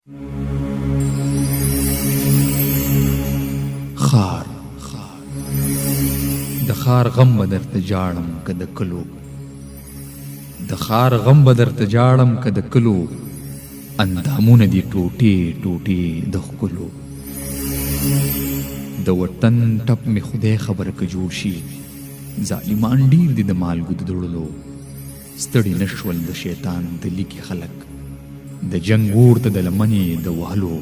خار د خار غم به درته جاړم که د کلو، د خار غم به درته جاړم که د کلو، اندامونه دي ټوټې ټوټې د ښکلو. د وطن ټپ مې خدای خبر که جوړ شي، ظالمان ډیر دي د مالګو د دوړلو. ستړي نشول د شیطان د لیکې خلک، د جنګ اور ته د لمنې د وهلو.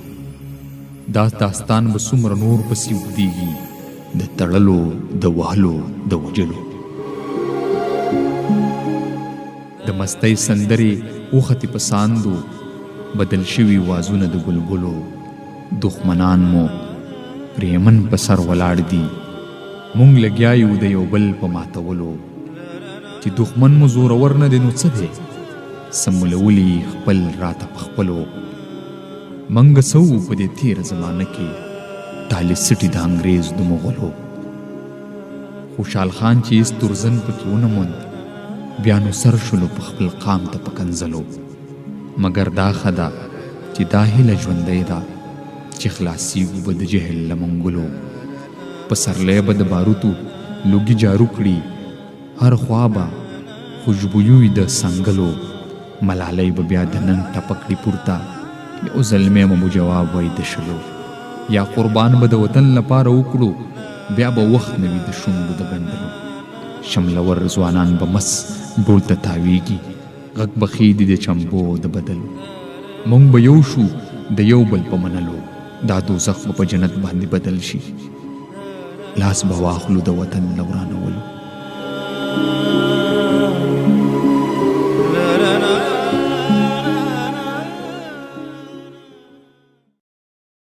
دا داستان به څومره نور پسې اوږدېږي، د تړلو د وهلو د وجلو. د مستۍ سندرې وختې په ساندو، بدل شوي وازونه د بلبلو. دښمنان مو پرېمن په سر ولاړ دي، مونږ لګیا یو د یو بل په ماتولو. چې دښمن مو زورور نه دی نو څه دی، سمولولي خپل راته په خپلو. منګه څه وو په دې تېره زمانه کې، تالي سټي د انګریز د مغولو. خوشحال خان چې هېڅ تورزن پکې ونه موند، بیا نو سر شولو په خپل قام ته په کنځلو. مګر دا ښه ده چې دا هیله ژوندۍ ده، چې خلاصېږو به د جهل له منګلو. پسرلی به د باروتو لوګي جارو کړي، هر خوا به خوشبویوي د سنګلو. ملالۍ به بیا د ننګ ټپه کړي پورته، یو زلمی مو جواب وای د شلو. یا قربان به د وطن لپاره وکړو، بیا به وخت نه وي د شونډو د ګنډلو. شملور ځوانان به مس ډول ته تاویږي، غږ به خیدي د چمبو د بدلو. مونږ به یو شو د یو بل په منلو، دا دوزخ به په جنت باندې بدل شي. لاس به واخلو د وطن له ورانولو.